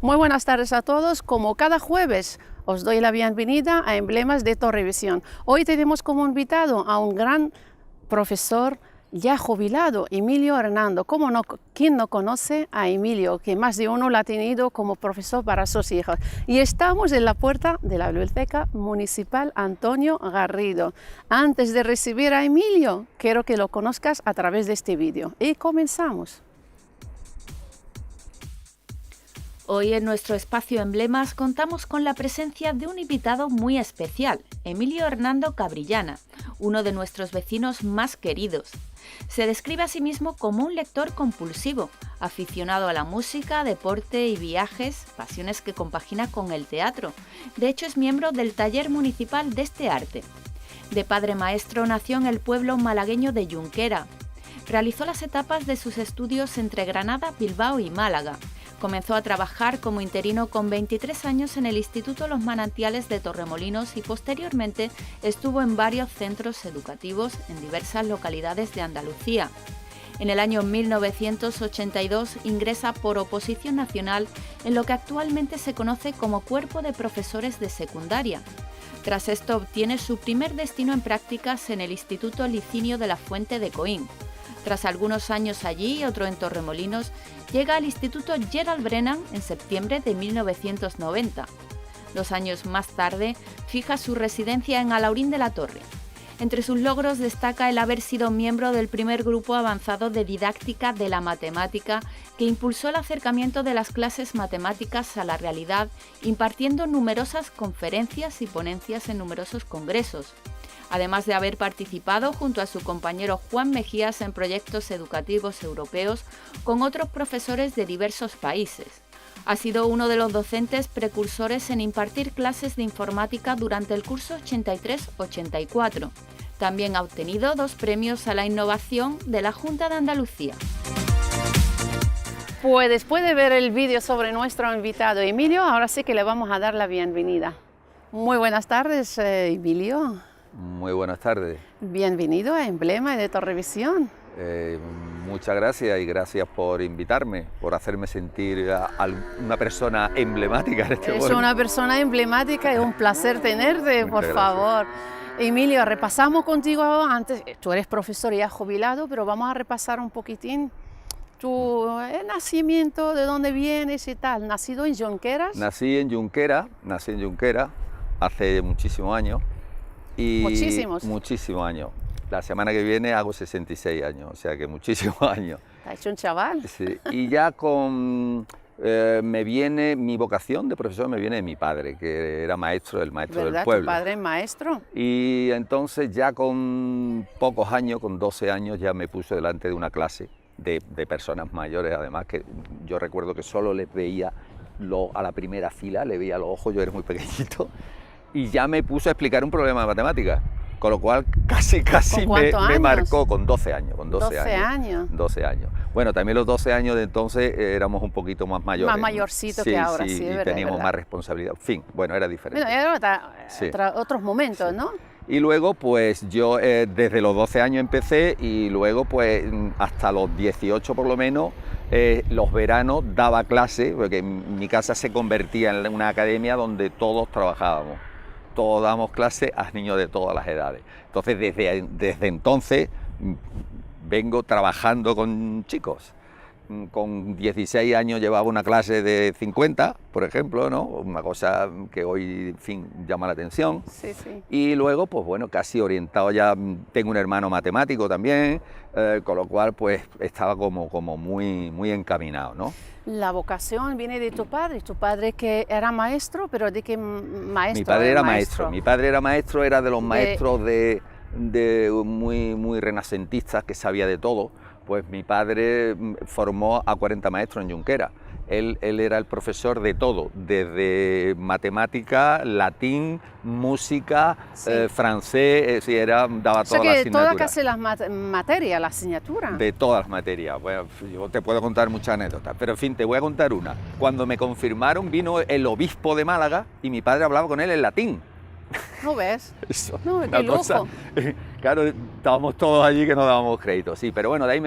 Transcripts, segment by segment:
Muy buenas tardes a todos. Como cada jueves, os doy la bienvenida a Emblemas de Torrevisión. Hoy tenemos como invitado a un gran profesor ya jubilado, Emilio Hernando. ¿Quién no conoce a Emilio? Que más de uno lo ha tenido como profesor para sus hijos. Y estamos en la puerta de la Biblioteca Municipal Antonio Garrido. Antes de recibir a Emilio, quiero que lo conozcas a través de este vídeo. Y comenzamos. Hoy en nuestro espacio Emblemas contamos con la presencia de un invitado muy especial, Emilio Hernando Cabrillana, uno de nuestros vecinos más queridos. Se describe a sí mismo como un lector compulsivo, aficionado a la música, deporte y viajes, pasiones que compagina con el teatro. De hecho, es miembro del taller municipal de este arte. De padre maestro, nació en el pueblo malagueño de Junquera. Realizó las etapas de sus estudios entre Granada, Bilbao y Málaga. Comenzó a trabajar como interino con 23 años en el Instituto Los Manantiales de Torremolinos y posteriormente estuvo en varios centros educativos en diversas localidades de Andalucía. En el año 1982 ingresa por oposición nacional en lo que actualmente se conoce como Cuerpo de Profesores de Secundaria. Tras esto obtiene su primer destino en prácticas en el Instituto Licinio de la Fuente de Coín. Tras algunos años allí y otro en Torremolinos, llega al Instituto Gerald Brennan en septiembre de 1990. 2 años más tarde, fija su residencia en Alhaurín de la Torre. Entre sus logros destaca el haber sido miembro del primer grupo avanzado de didáctica de la matemática que impulsó el acercamiento de las clases matemáticas a la realidad, impartiendo numerosas conferencias y ponencias en numerosos congresos. Además de haber participado junto a su compañero Juan Mejías en proyectos educativos europeos con otros profesores de diversos países. Ha sido uno de los docentes precursores en impartir clases de informática durante el curso 83-84. También ha obtenido 2 premios a la innovación de la Junta de Andalucía. Pues después de ver el vídeo sobre nuestro invitado Emilio, ahora sí que le vamos a dar la bienvenida. Muy buenas tardes, Emilio. Muy buenas tardes. Bienvenido a Emblema de Torrevisión. Muchas gracias y gracias por invitarme, por hacerme sentir a una persona emblemática en este Es pueblo. una persona emblemática, es un placer tenerte, por favor. Emilio, repasamos contigo antes, tú eres profesor ya jubilado, pero vamos a repasar un poquitín tu nacimiento, de dónde vienes y tal. ¿Nacido en Junqueras? Nací en Junquera hace muchísimos años. Muchísimos años. La semana que viene hago 66 años, o sea que muchísimos años. ¿Te ha hecho un chaval? Sí. Y ya me viene, mi vocación de profesor me viene de mi padre, que era maestro, el maestro del pueblo. ¿Tu padre es maestro? Y entonces ya con pocos años, con 12 años, ya me puse delante de una clase de personas mayores, además, que yo recuerdo que solo les veía a la primera fila, le veía los ojos, yo era muy pequeñito. Y ya me puso a explicar un problema de matemáticas, con lo cual casi me marcó con 12 años. Con 12 años. 12 años. Bueno, también los 12 años de entonces éramos un poquito más mayores. Más mayorcitos que ahora, sí, y teníamos más responsabilidad. En fin, bueno, era diferente. Bueno, eran otros momentos, ¿no? Y luego, pues yo desde los 12 años empecé y luego, pues hasta los 18 por lo menos, los veranos daba clase, porque mi casa se convertía en una academia donde todos trabajábamos. Todos damos clases a niños de todas las edades. Entonces, desde entonces vengo trabajando con chicos. Con 16 años llevaba una clase de 50, por ejemplo, ¿no? Una cosa que hoy, en fin, llama la atención. Sí, sí. Y luego, pues bueno, casi orientado ya, tengo un hermano matemático también, con lo cual, pues estaba como muy encaminado, ¿no? La vocación viene de tu padre que era maestro, pero ¿de qué maestro? Mi padre era maestro. Mi padre era maestro, era de los maestros muy renacentistas, que sabía de todo. Pues mi padre formó a 40 maestros en Junquera. Él era el profesor de todo, desde matemática, latín, música, francés, daba todas las asignaturas. O sea que todas casi las materias, la asignatura. De todas las materias. Bueno, yo te puedo contar muchas anécdotas, pero en fin, te voy a contar una. Cuando me confirmaron, vino el obispo de Málaga y mi padre hablaba con él en latín. ¿No ves? Eso, No, qué una cosa, lujo. claro, estábamos todos allí que no dábamos crédito, sí, pero bueno, de ahí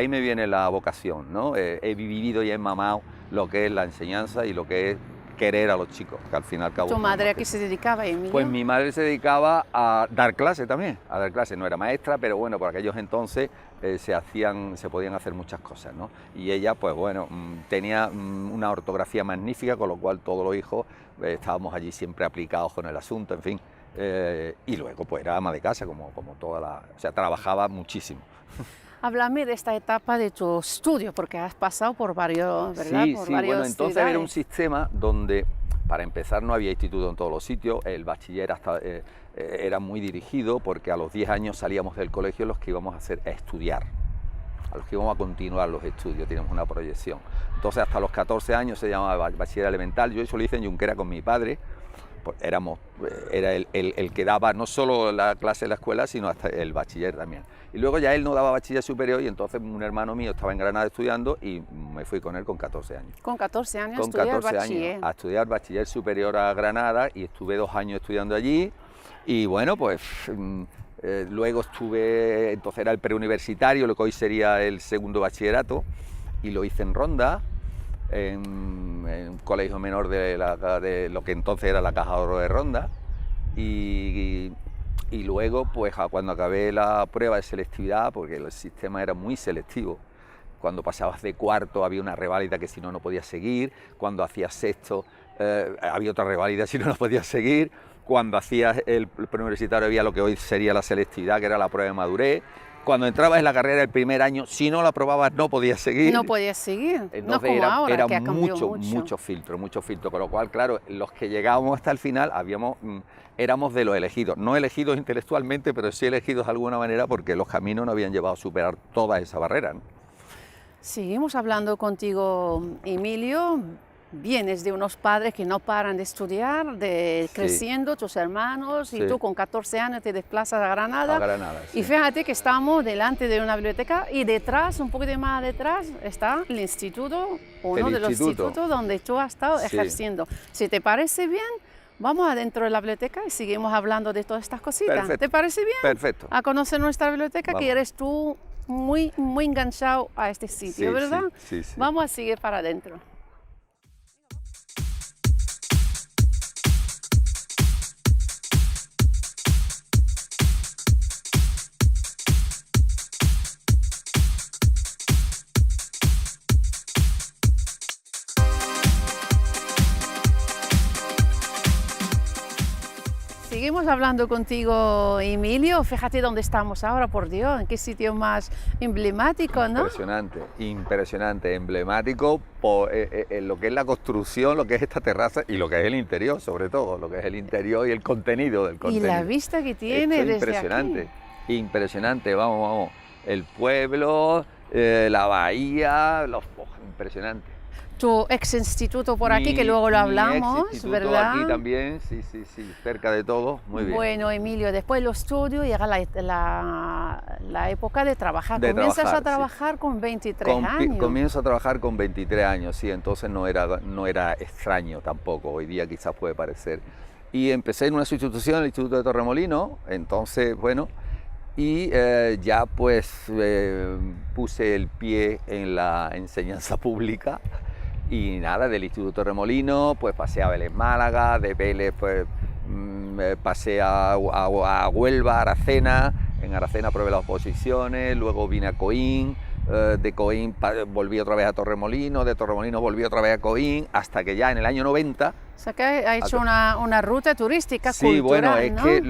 me viene la vocación, ¿no? He vivido y he mamado lo que es la enseñanza y lo que es querer a los chicos, que al fin y al cabo... ¿Tu son madre los a qué que- se dedicaba, Emilio? Pues mi madre se dedicaba a dar clases también, a dar clases, no era maestra, pero bueno, por aquellos entonces se podían hacer muchas cosas, ¿no? Y ella, pues bueno, tenía una ortografía magnífica, con lo cual todos los hijos estábamos allí siempre aplicados con el asunto, en fin. Y luego pues era ama de casa, como toda la... O sea, trabajaba muchísimo. Háblame de esta etapa de tu estudio, porque has pasado por varios, ¿verdad? Sí, Por sí, varios bueno, entonces era un ciudades. sistema donde, para empezar, no había instituto en todos los sitios, el bachiller era muy dirigido, porque a los 10 años salíamos del colegio los que íbamos a hacer a estudiar, a los que íbamos a continuar los estudios, teníamos una proyección. Entonces hasta los 14 años se llamaba bachiller elemental, yo eso lo hice en Junquera con mi padre, pues era el que daba no solo la clase en la escuela, sino hasta el bachiller también. Y luego ya él no daba bachiller superior y entonces un hermano mío estaba en Granada estudiando y me fui con él con 14 años. Con 14 años Con estudias 14 bachiller. años a estudiar bachiller superior a Granada y estuve 2 años estudiando allí y bueno, pues luego estuve, entonces era el preuniversitario, lo que hoy sería el segundo bachillerato y lo hice en Ronda, en un colegio menor de lo que entonces era la Caja de Oro de Ronda y luego pues cuando acabé la prueba de selectividad, porque el sistema era muy selectivo, cuando pasabas de cuarto había una reválida que si no, no podías seguir, cuando hacías sexto había otra reválida si no, no podías seguir, cuando hacías el preuniversitario había lo que hoy sería la selectividad, que era la prueba de madurez, cuando entrabas en la carrera el primer año, si no la aprobabas no podías seguir. No podías seguir, no Entonces como ahora, era que ha cambiado mucho filtro, con lo cual, claro, los que llegábamos hasta el final éramos de los elegidos, no elegidos intelectualmente, pero sí elegidos de alguna manera porque los caminos nos habían llevado a superar toda esa barrera, ¿no? Seguimos hablando contigo, Emilio. Vienes de unos padres que no paran de estudiar, Sí. creciendo, tus hermanos, y Sí. tú con 14 años te desplazas a Granada. A Granada, sí. Y fíjate que estamos delante de una biblioteca y detrás, un poquito más detrás, está el instituto, uno El de los instituto. institutos donde tú has estado Sí. ejerciendo. Si te parece bien, vamos adentro de la biblioteca y seguimos hablando de todas estas cositas. Perfecto. ¿Te parece bien? Perfecto. A conocer nuestra biblioteca, Vamos. que eres tú muy enganchado a este sitio, Sí, ¿verdad? sí, sí. Vamos a seguir para adentro. Seguimos hablando contigo, Emilio. Fíjate dónde estamos ahora, por Dios, en qué sitio más emblemático, ¿no? Impresionante, impresionante, emblemático por lo que es la construcción, lo que es esta terraza y lo que es el interior, sobre todo, lo que es el interior y el contenido del Y contenido. la vista que tiene Esto es desde impresionante, aquí. impresionante, vamos, el pueblo, la bahía, impresionante. Tu ex instituto por aquí, que luego lo Mi hablamos, ex-instituto ¿verdad? aquí también, sí, cerca de todo, muy bien. Bueno, Emilio, después lo estudio y llega la época de trabajar. De Comienzas trabajar, a sí. trabajar con 23 años. Comienzo a trabajar con 23 años, sí, entonces no era extraño tampoco, hoy día quizás puede parecer. Y empecé en una sustitución, el Instituto de Torremolinos, entonces, bueno, y ya pues puse el pie en la enseñanza pública y nada, del Instituto de Torremolinos, pues pasé a Vélez Málaga, de Vélez pues pasé a Huelva, Aracena, en Aracena probé las oposiciones, luego vine a Coín, de Coín volví otra vez a Torremolinos, de Torremolinos volví otra vez a Coín, hasta que ya en el año 90... O sea que ha hecho una ruta turística Sí, cultural, bueno, es ¿no? que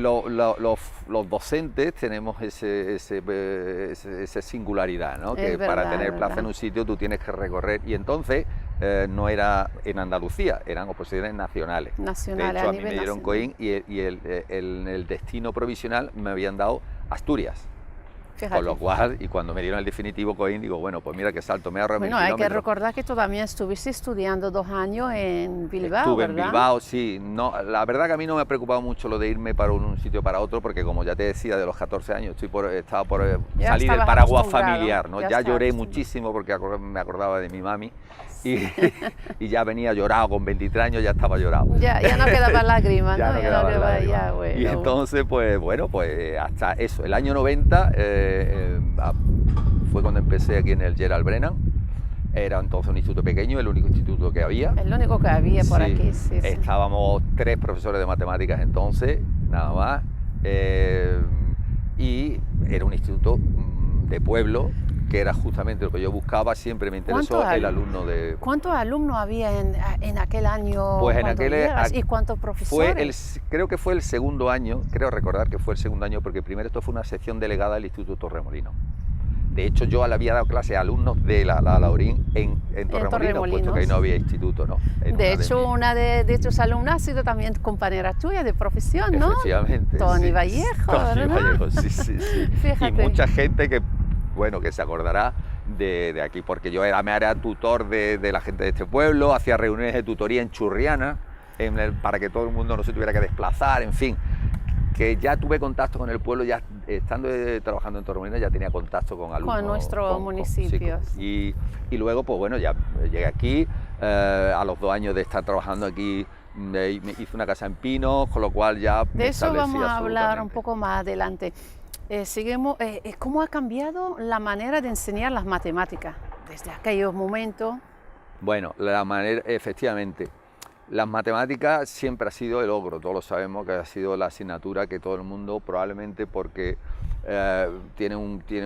los docentes tenemos esa singularidad, ¿no? Es Que para verdad, tener es plaza en verdad. un sitio tú tienes que recorrer, y entonces no era en Andalucía, eran oposiciones nacionales. Nacionales, de hecho, a a mí me nivel dieron nacional. Coín y el destino provisional me habían dado Asturias. Fíjate. Con lo cual, y cuando me dieron el definitivo Coín, digo, bueno, pues mira qué salto, me ahorro 1000 Bueno, hay que kilómetros. recordar que tú también estuviste estudiando 2 años en Bilbao, Estuve ¿verdad? en Bilbao, sí. No, la verdad que a mí no me ha preocupado mucho lo de irme para un sitio para otro, porque como ya te decía, de los 14 años estaba por Ya salir del estabas paraguas acostumbrado, familiar, ¿no? ya Ya estabas lloré acostumbrado. muchísimo porque me acordaba de mi mami y ya venía llorado, con 23 años ya estaba llorado. Ya no quedaba lágrimas, Ya ¿no? no quedaba lágrimas. Ya, bueno. Y entonces, pues bueno, pues hasta eso, el año 90 fue cuando empecé aquí en el Gerald Brennan. Era entonces un instituto pequeño, el único instituto que había. El único que había por aquí, sí. Estábamos 3 profesores de matemáticas entonces, nada más. Y era un instituto de pueblo, que era justamente lo que yo buscaba, siempre me interesó el alumno de... ¿Cuántos alumnos había en aquel año? Pues en aquel... ¿Y cuántos profesores? Creo que fue el segundo año, creo recordar que fue el segundo año, porque primero esto fue una sección delegada del Instituto Torremolinos. De hecho, yo le había dado clase a alumnos de la Laurín en Torremolinos, puesto que ahí no había instituto, ¿no? De hecho, una de tus alumnas ha sido también compañera tuya de profesión, ¿no? Efectivamente. Tony Vallejo, Tony ¿verdad? Vallejo, sí. Fíjate. Y mucha gente que se acordará de aquí, porque yo era tutor de la gente de este pueblo, hacía reuniones de tutoría en Churriana, para que todo el mundo no se tuviera que desplazar, en fin, que ya tuve contacto con el pueblo, ya estando trabajando en Torremolinos ya tenía contacto con alumnos. Con nuestros municipios. Y luego, pues bueno, ya llegué aquí, a los 2 años de estar trabajando aquí, me hice una casa en Pinos, con lo cual ya... De eso vamos a hablar un poco más adelante. ¿Cómo ha cambiado la manera de enseñar las matemáticas desde aquellos momentos? Bueno, efectivamente, las matemáticas siempre ha sido el ogro, todos lo sabemos que ha sido la asignatura que todo el mundo, probablemente porque tiene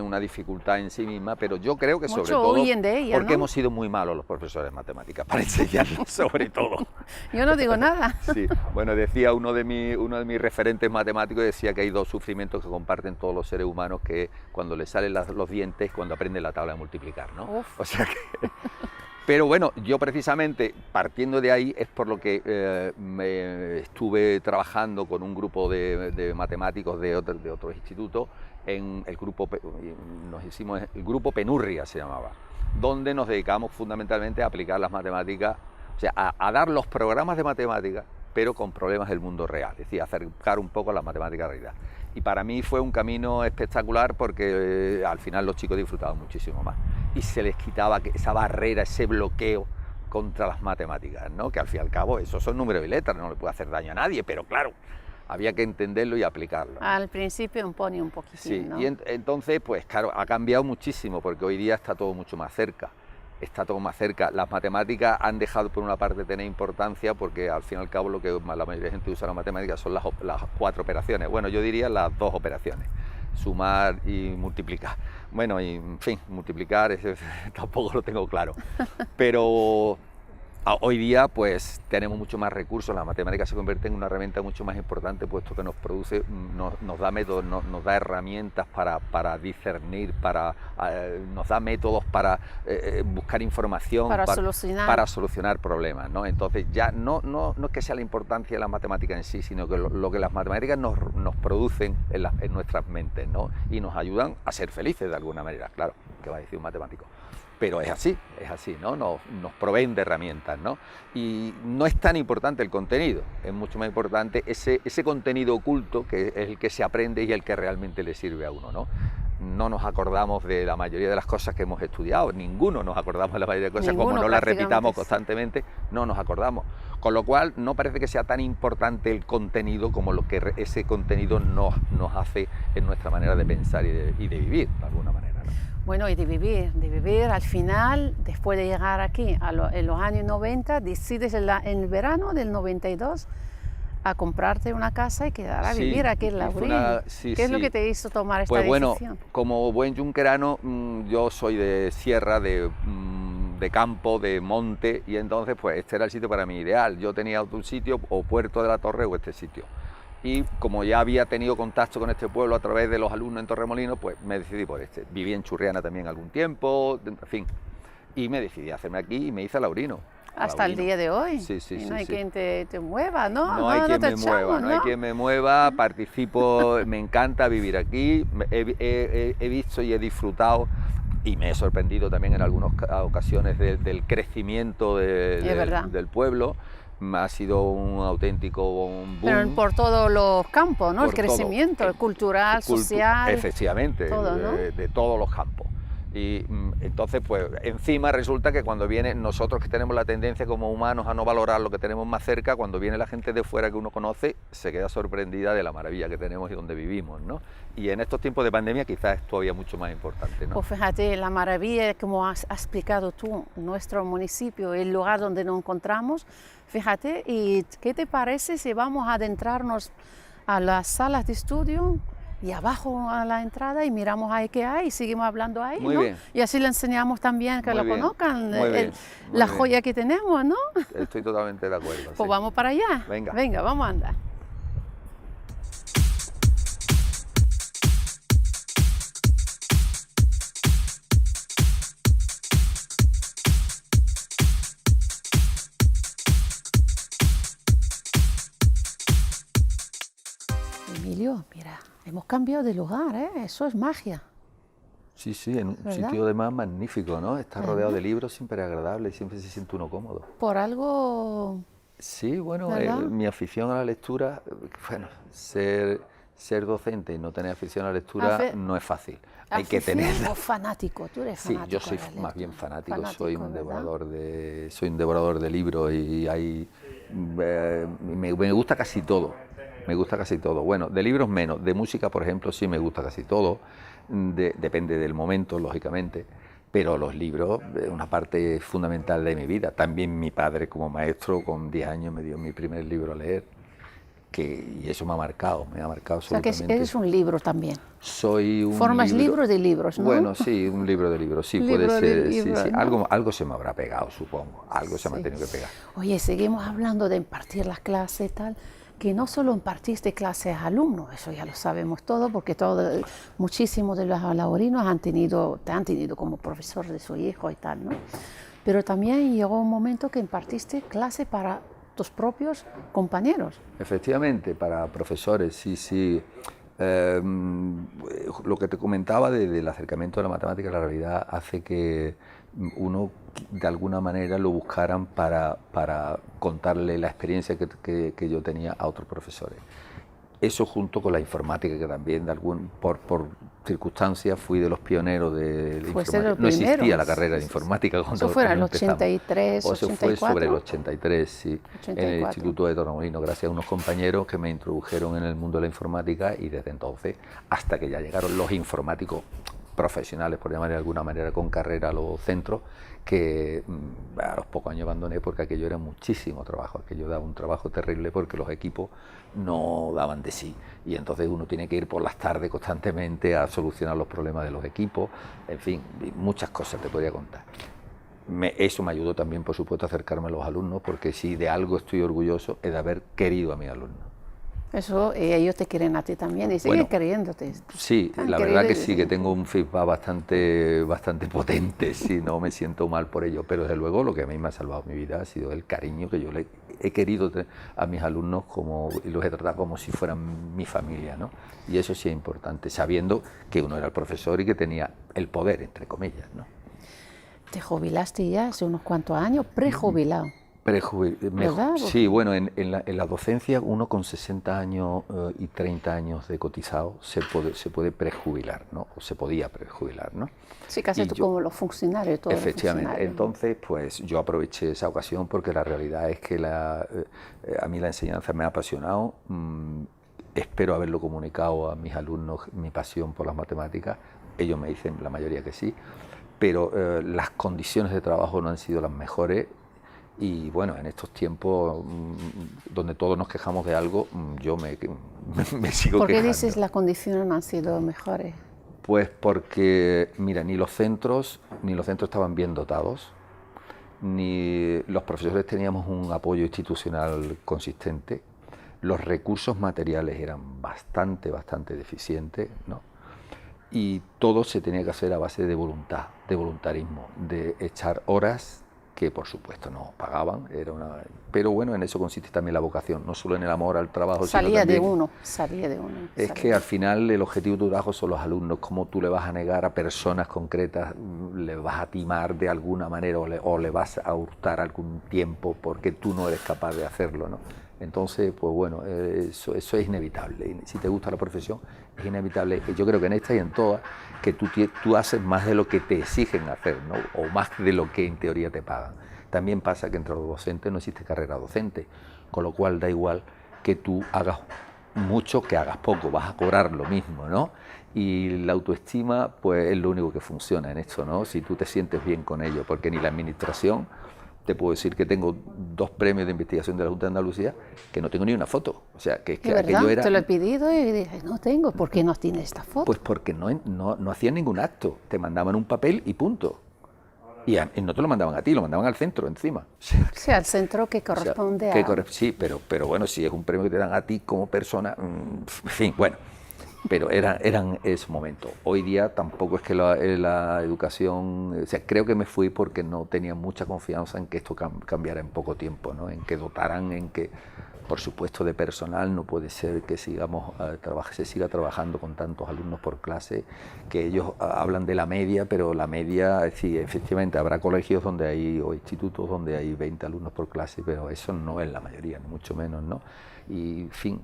una dificultad en sí misma, pero yo creo que sobre todo huyen de ella, porque ¿no? hemos sido muy malos los profesores de matemáticas para enseñarnos, sobre todo. Yo no digo nada. Sí, bueno, decía uno de mis referentes matemáticos, decía que hay 2 sufrimientos que comparten todos los seres humanos, que cuando les salen los dientes, cuando aprenden la tabla de multiplicar, ¿no? Uf. O sea que... Pero bueno, yo precisamente partiendo de ahí es por lo que estuve trabajando con un grupo de matemáticos de otros institutos en el grupo, el grupo Penurria se llamaba, donde nos dedicamos fundamentalmente a aplicar las matemáticas, o sea, a dar los programas de matemáticas, pero con problemas del mundo real, es decir, acercar un poco a la matemática realidad. Y para mí fue un camino espectacular porque al final los chicos disfrutaban muchísimo más y se les quitaba esa barrera, ese bloqueo contra las matemáticas, ¿no? Que al fin y al cabo esos son números y letras, no le puede hacer daño a nadie, pero claro, había que entenderlo y aplicarlo, ¿no? Al principio impone un poquitín, sí, ¿no? Y entonces, pues claro, ha cambiado muchísimo porque hoy día está todo mucho más cerca. Está todo más cerca. Las matemáticas han dejado por una parte de tener importancia porque al fin y al cabo lo que la mayoría de gente usa las matemáticas son las 4 operaciones. Bueno, yo diría las 2 operaciones, sumar y multiplicar. Bueno, y en fin, multiplicar tampoco lo tengo claro. Pero hoy día pues tenemos mucho más recursos, la matemática se convierte en una herramienta mucho más importante puesto que nos produce, nos da métodos, nos da herramientas para discernir, nos da métodos para buscar información, para solucionar problemas, ¿no? Entonces ya no es que sea la importancia de la matemática en sí, sino que lo que las matemáticas nos producen en nuestras mentes, ¿no? Y nos ayudan a ser felices de alguna manera, claro, que va a decir un matemático. Pero es así, ¿no? Nos proveen de herramientas, ¿no? Y no es tan importante el contenido, es mucho más importante ese contenido oculto que es el que se aprende y el que realmente le sirve a uno, ¿no? No nos acordamos de la mayoría de las cosas que hemos estudiado, ninguno nos acordamos de la mayoría de cosas, como no las repitamos constantemente, no nos acordamos. Con lo cual, no parece que sea tan importante el contenido como lo que ese contenido nos hace en nuestra manera de pensar y de vivir, de alguna manera, ¿no? Bueno, y de vivir al final, después de llegar aquí en los años 90, decides en el verano del 92 a comprarte una casa y quedar a vivir aquí en Laurín. ¿Qué es lo que te hizo tomar esta decisión? Bueno, como buen yunquerano, yo soy de sierra, de campo, de monte, y entonces pues este era el sitio para mí ideal. Yo tenía un sitio, o Puerto de la Torre o este sitio. Y como ya había tenido contacto con este pueblo a través de los alumnos en Torremolinos, pues me decidí por este. Viví en Churriana también algún tiempo, en fin, y me decidí a hacerme aquí y me hice laurino. Hasta el día de hoy. Sí. Y no hay quien te mueva, ¿no? No hay quien me mueva, participo, me encanta vivir aquí, he visto y he disfrutado y me he sorprendido también en algunas ocasiones del crecimiento del pueblo. Ha sido un auténtico boom. Pero por todos los campos, ¿no? El crecimiento, el cultural, social. Efectivamente, todo, ¿no? de todos los campos. Y entonces, pues encima resulta que cuando viene, nosotros que tenemos la tendencia como humanos a no valorar lo que tenemos más cerca, cuando viene la gente de fuera que uno conoce, se queda sorprendida de la maravilla que tenemos y donde vivimos, ¿no? Y en estos tiempos de pandemia quizás es todavía mucho más importante, ¿no? Pues fíjate, la maravilla, como has explicado tú, nuestro municipio, el lugar donde nos encontramos, fíjate, ¿y qué te parece si vamos a adentrarnos a las salas de estudio y abajo a la entrada y miramos ahí qué hay y seguimos hablando ahí, Muy ¿no? bien. Y así le enseñamos también que Muy lo bien, conozcan, muy bien, muy la bien. joya que tenemos, ¿no? Estoy totalmente de acuerdo. Pues sí. vamos para allá. Venga. Venga, vamos a andar. Emilio, mira, hemos cambiado de lugar, ¿eh? Eso es magia. Sí, sí, en un ¿Verdad? sitio además magnífico, ¿no? Está rodeado Ajá. de libros, siempre agradable y siempre se siente uno cómodo. Por algo, Sí, bueno, ¿verdad? mi afición a la lectura, bueno, ser docente y no tener afición a la lectura Afe- no es fácil. Hay que afición tenerla. o fanático, tú eres Sí, fanático. yo soy de la más bien lectura. fanático, soy un ¿verdad? soy un devorador de libros y hay, me gusta casi todo, me gusta casi todo. Bueno, de libros menos, de música, por ejemplo, sí me gusta casi todo, depende del momento, lógicamente, pero los libros es una parte fundamental de mi vida. También mi padre como maestro con 10 años me dio mi primer libro a leer, y eso me ha marcado O sea, que absolutamente. eres un libro también. Soy un Formas libros de libros, ¿no? Bueno, sí, un libro de libros, sí, Libro puede de ser, sí, libros, sí. ¿no? Algo se me habrá pegado, supongo, algo se me ha Sí. tenido que pegar. Oye, seguimos hablando de impartir las clases y tal, que no solo impartiste clases a alumnos, eso ya lo sabemos todo, porque muchísimos de los laborinos te han tenido como profesor de su hijo y tal, ¿no? Pero también llegó un momento que impartiste clases para tus propios compañeros. Efectivamente, para profesores, sí, sí. Lo que te comentaba del acercamiento de la matemática a la realidad hace que uno de alguna manera lo buscaran para contarle la experiencia que yo tenía a otros profesores. Eso junto con la informática, que también por circunstancias fui de los pioneros de la Fuiste de los informática. No existía primeros. la carrera de informática cuando Eso fue en el empezamos. 83, O eso fue 84. sobre el 83, sí, en el 84. Instituto de Torremolinos, gracias a unos compañeros que me introdujeron en el mundo de la informática y desde entonces, hasta que ya llegaron los informáticos profesionales, por llamar de alguna manera, con carrera a los centros, que a los pocos años abandoné porque aquello era muchísimo trabajo, aquello daba un trabajo terrible porque los equipos no daban de sí y entonces uno tiene que ir por las tardes constantemente a solucionar los problemas de los equipos, en fin, muchas cosas te podría contar. Eso me ayudó también, por supuesto, a acercarme a los alumnos, porque si de algo estoy orgulloso es de haber querido a mis alumnos. Eso, ellos te quieren a ti también y siguen Bueno, queriéndote. Sí, Tan la verdad que querido y sí, que tengo un feedback bastante potente, sí, no me siento mal por ello, pero desde luego lo que a mí me ha salvado mi vida ha sido el cariño que yo le he querido a mis alumnos y los he tratado como si fueran mi familia, ¿no? Y eso sí es importante, sabiendo que uno era el profesor y que tenía el poder, entre comillas, ¿no? Te jubilaste ya hace unos cuantos años, prejubilado. ¿Verdad? Sí, bueno, en la docencia uno con 60 años y 30 años de cotizado se puede prejubilar, ¿no? O se podía prejubilar, ¿no? Sí, casi como los funcionarios, todos los Efectivamente, funcionarios. entonces pues yo aproveché esa ocasión porque la realidad es que a mí la enseñanza me ha apasionado, espero haberlo comunicado a mis alumnos, mi pasión por las matemáticas, ellos me dicen la mayoría que sí, pero las condiciones de trabajo no han sido las mejores. Y bueno, en estos tiempos donde todos nos quejamos de algo, yo me sigo quejando. ¿Por qué dices las condiciones no han sido mejores? Pues porque, mira, ni los centros estaban bien dotados, ni los profesores teníamos un apoyo institucional consistente, los recursos materiales eran bastante deficientes, ¿no? Y todo se tenía que hacer a base de voluntad, de voluntarismo, de echar horas que por supuesto no pagaban, pero bueno, en eso consiste también la vocación, no solo en el amor al trabajo, Salía sino también salía de uno. es que al final el objetivo de tu trabajo son los alumnos, cómo tú le vas a negar a personas concretas, le vas a timar de alguna manera o le vas a hurtar algún tiempo porque tú no eres capaz de hacerlo, ¿no? Entonces, pues bueno, eso es inevitable. Y si te gusta la profesión, es inevitable. Yo creo que en esta y en todas, que tú haces más de lo que te exigen hacer, ¿no? O más de lo que en teoría te pagan. También pasa que entre los docentes no existe carrera docente, con lo cual da igual que tú hagas mucho que hagas poco, vas a cobrar lo mismo, ¿no? Y la autoestima, pues es lo único que funciona en esto, ¿no? Si tú te sientes bien con ello, porque ni la administración, te puedo decir que tengo 2 premios de investigación de la Junta de Andalucía, que no tengo ni una foto. O sea, que es que aquello era... Te lo he pedido y dije, no tengo, ¿por qué no tienes esta foto? Pues porque no hacían ningún acto, te mandaban un papel y punto. Y no te lo mandaban a ti, lo mandaban al centro encima. Sí, al centro que corresponde a... Sí, pero bueno, si es un premio que te dan a ti como persona, en fin, bueno. Pero eran esos momentos. Hoy día tampoco es que la educación... O sea, creo que me fui porque no tenía mucha confianza en que esto cambiara en poco tiempo, ¿no? En que dotaran, en que, por supuesto, de personal no puede ser que se siga trabajando con tantos alumnos por clase, que ellos hablan de la media, pero la media, sí, efectivamente, habrá colegios donde o institutos donde hay 20 alumnos por clase, pero eso no es la mayoría, ni mucho menos, ¿no? Y, en fin...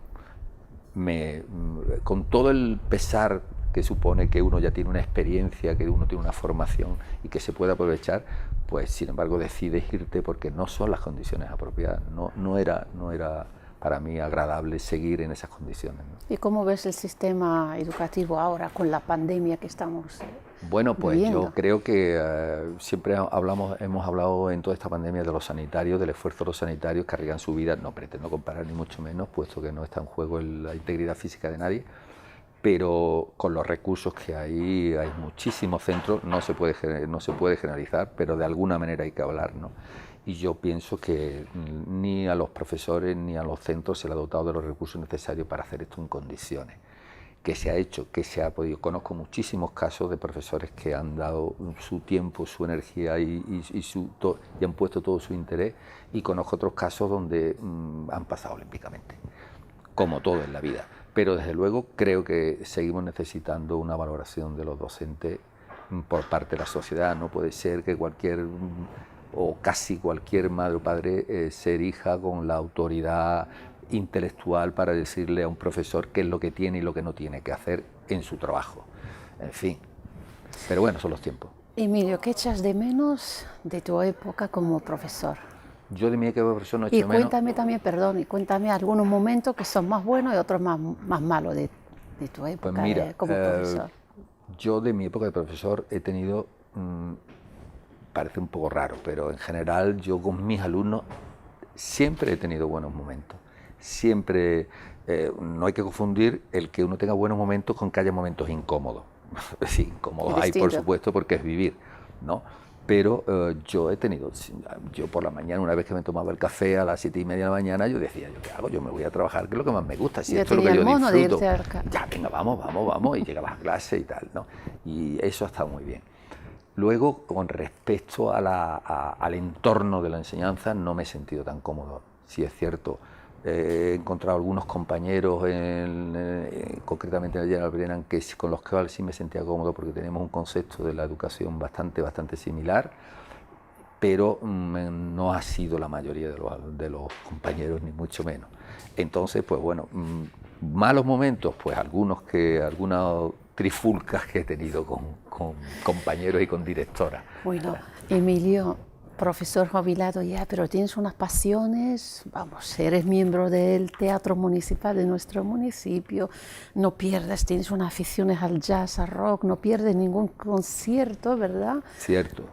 con todo el pesar que supone que uno ya tiene una experiencia, que uno tiene una formación y que se puede aprovechar, pues sin embargo decides irte porque no son las condiciones apropiadas. No era para mí agradable seguir en esas condiciones, ¿no? ¿Y cómo ves el sistema educativo ahora con la pandemia que estamos Bueno, pues viviendo? yo creo que siempre hemos hablado en toda esta pandemia de los sanitarios, del esfuerzo de los sanitarios que arriesgan su vida. No pretendo comparar ni mucho menos, puesto que no está en juego la integridad física de nadie, pero con los recursos que hay muchísimos centros, no se puede generalizar, pero de alguna manera hay que hablar, ¿no? Y yo pienso que ni a los profesores ni a los centros se les ha dotado de los recursos necesarios para hacer esto en condiciones. Que se ha hecho, que se ha podido. Conozco muchísimos casos de profesores que han dado su tiempo, su energía y han puesto todo su interés, y conozco otros casos donde han pasado olímpicamente, como todo en la vida. Pero desde luego creo que seguimos necesitando una valoración de los docentes por parte de la sociedad. No puede ser que o casi cualquier madre o padre se erija con la autoridad intelectual para decirle a un profesor qué es lo que tiene y lo que no tiene que hacer en su trabajo. En fin, pero bueno, son los tiempos. Emilio, ¿qué echas de menos de tu época como profesor? Yo de mi época como profesor no echo Y de menos... cuéntame también, perdón, y cuéntame algunos momentos que son más buenos y otros más malos de tu época Pues mira, como profesor. Yo de mi época de profesor he tenido, parece un poco raro, pero en general yo con mis alumnos siempre he tenido buenos momentos. Siempre, no hay que confundir el que uno tenga buenos momentos con que haya momentos incómodos. Sí, incómodos hay, por supuesto, porque es vivir, ¿no? Pero yo por la mañana, una vez que me tomaba el café a las 7:30 de la mañana, yo decía, ¿yo qué hago? Yo me voy a trabajar, que es lo que más me gusta, si esto es lo que yo disfruto. Ya, venga, vamos, y llegabas a clase y tal, ¿no? Y eso ha estado muy bien. Luego, con respecto al entorno de la enseñanza, no me he sentido tan cómodo. Sí es cierto, he encontrado algunos compañeros, concretamente en el General Brennan, con los cuales sí me sentía cómodo porque tenemos un concepto de la educación bastante similar, pero no ha sido la mayoría de los compañeros, ni mucho menos. Entonces, pues bueno, malos momentos, pues algunas trifulcas que he tenido con compañeros y con directoras. Bueno, Emilio, profesor jubilado ya, pero tienes unas pasiones, vamos, eres miembro del Teatro Municipal de nuestro municipio, no pierdes, tienes unas aficiones al jazz, al rock, no pierdes ningún concierto, ¿verdad? Cierto,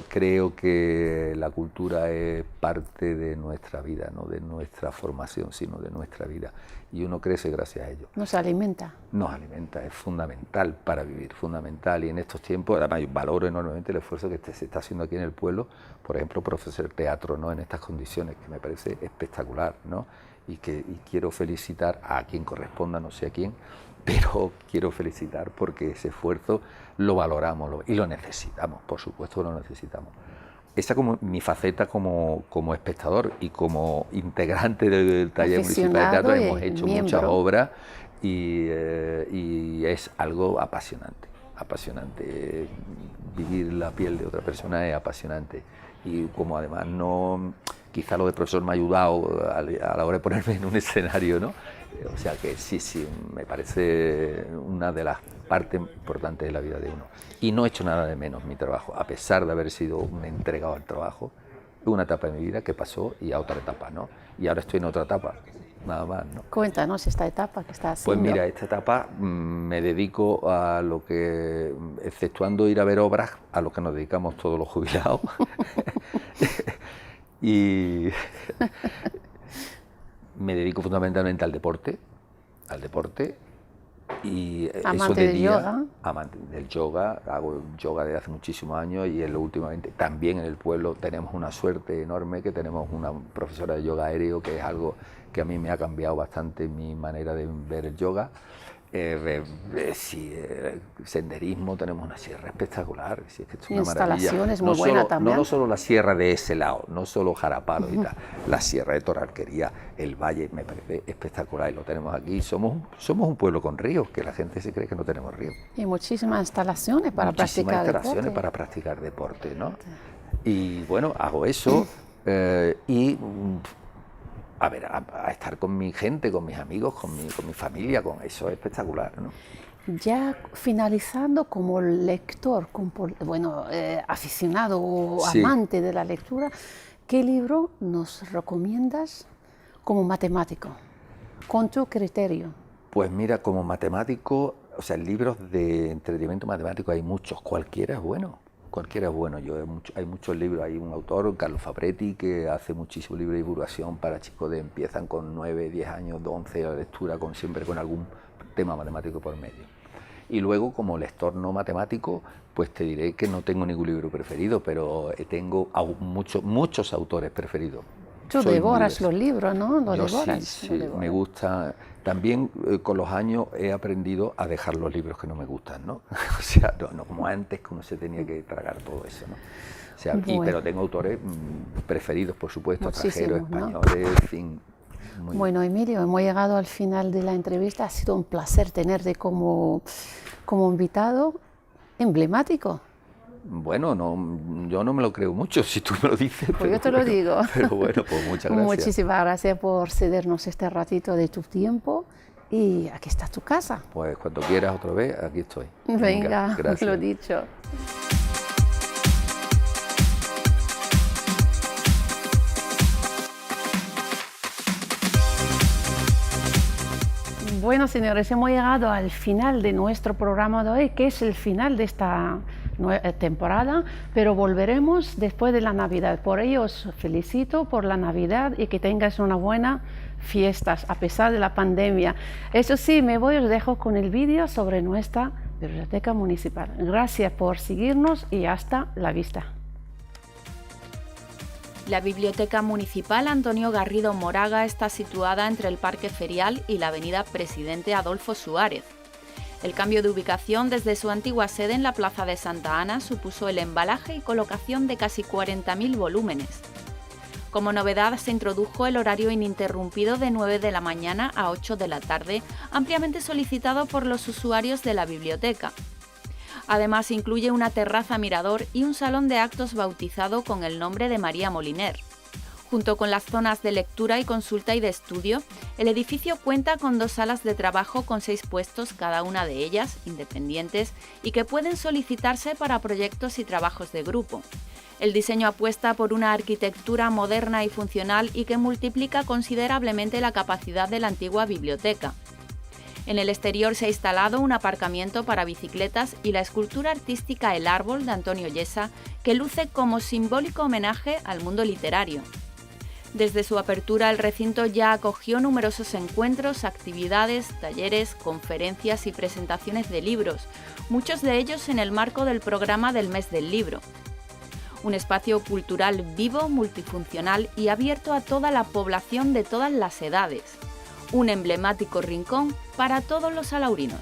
creo que la cultura es parte de nuestra vida, no de nuestra formación, sino de nuestra vida, y uno crece gracias a ello. Nos alimenta. Nos alimenta, es fundamental para vivir, fundamental, y en estos tiempos, además, yo valoro enormemente el esfuerzo que se está haciendo aquí en el pueblo, por ejemplo, por ofrecer teatro, ¿no?, en estas condiciones, que me parece espectacular, ¿no? Y quiero felicitar a quien corresponda, no sé a quién, pero quiero felicitar porque ese esfuerzo lo valoramos y lo necesitamos, por supuesto que lo necesitamos. Esa como mi faceta como espectador y como integrante del taller municipal de teatro, hemos hecho muchas obras y es algo apasionante. Vivir la piel de otra persona es apasionante, y como además quizá lo de profesor me ha ayudado a la hora de ponerme en un escenario, ¿no? O sea que sí, me parece una de las partes importantes de la vida de uno. Y no he hecho nada de menos mi trabajo, a pesar de haber sido un entregado al trabajo. Una etapa de mi vida que pasó y a otra etapa, ¿no? Y ahora estoy en otra etapa, nada más, ¿no? Cuéntanos esta etapa que estás haciendo. Pues mira, esta etapa me dedico a lo que, exceptuando ir a ver obras, a lo que nos dedicamos todos los jubilados. Y me dedico fundamentalmente al deporte y amante eso de del día, yoga. amante del yoga, hago yoga desde hace muchísimos años y últimamente también en el pueblo tenemos una suerte enorme que tenemos una profesora de yoga aéreo, que es algo que a mí me ha cambiado bastante mi manera de ver el yoga. Senderismo, tenemos una sierra espectacular, es que esto es una instalaciones maravilla. muy buenas también. No solo la sierra de ese lado, no solo Jarapalo y tal, la sierra de Toralquería, el valle, me parece espectacular y lo tenemos aquí. Somos un pueblo con ríos, que la gente se cree que no tenemos ríos. Y muchísimas instalaciones para practicar deporte, ¿no? Y bueno, hago eso y a estar con mi gente, con mis amigos, con mi familia, con eso es espectacular, ¿no? Ya finalizando como lector, aficionado o amante de la lectura, ¿qué libro nos recomiendas como matemático, con tu criterio? Pues mira, como matemático, o sea, libros de entretenimiento matemático hay muchos, cualquiera es bueno. Hay muchos libros, hay un autor, Carlos Fabretti, que hace muchísimo libro de divulgación para chicos empiezan con 9, 10 años, 11 la lectura, siempre con algún tema matemático por medio. Y luego, como lector no matemático, pues te diré que no tengo ningún libro preferido, pero tengo muchos autores preferidos. Tú devoras los libros, ¿no? Yo sí, me gusta. También con los años he aprendido a dejar los libros que no me gustan, ¿no? O sea, no como antes, que uno se tenía que tragar todo eso, ¿no? O sea, pero tengo autores preferidos, por supuesto, extranjeros, españoles, en fin. Bueno, Emilio, hemos llegado al final de la entrevista. Ha sido un placer tenerte como invitado emblemático. Bueno, yo no me lo creo mucho, si tú me lo dices. Pues yo te lo digo. Pero bueno, pues muchas gracias. Muchísimas gracias por cedernos este ratito de tu tiempo y aquí está tu casa. Pues cuando quieras otra vez, aquí estoy. Venga, gracias. lo dicho. Bueno, señores, hemos llegado al final de nuestro programa de hoy, que es el final de esta temporada, pero volveremos después de la Navidad. Por ello os felicito por la Navidad y que tengáis una buena fiestas a pesar de la pandemia. Eso sí, os dejo con el vídeo sobre nuestra biblioteca municipal. Gracias por seguirnos y hasta la vista. La Biblioteca Municipal Antonio Garrido Moraga está situada entre el Parque Ferial y la avenida Presidente Adolfo Suárez. El cambio de ubicación desde su antigua sede en la Plaza de Santa Ana supuso el embalaje y colocación de casi 40.000 volúmenes. Como novedad se introdujo el horario ininterrumpido de 9 de la mañana a 8 de la tarde, ampliamente solicitado por los usuarios de la biblioteca. Además incluye una terraza mirador y un salón de actos bautizado con el nombre de María Moliner. Junto con las zonas de lectura y consulta y de estudio, el edificio cuenta con 2 salas de trabajo con 6 puestos cada una de ellas, independientes, y que pueden solicitarse para proyectos y trabajos de grupo. El diseño apuesta por una arquitectura moderna y funcional y que multiplica considerablemente la capacidad de la antigua biblioteca. En el exterior se ha instalado un aparcamiento para bicicletas y la escultura artística El Árbol de Antonio Yesa, que luce como simbólico homenaje al mundo literario. Desde su apertura, el recinto ya acogió numerosos encuentros, actividades, talleres, conferencias y presentaciones de libros, muchos de ellos en el marco del programa del Mes del Libro. Un espacio cultural vivo, multifuncional y abierto a toda la población de todas las edades. Un emblemático rincón para todos los alaurinos.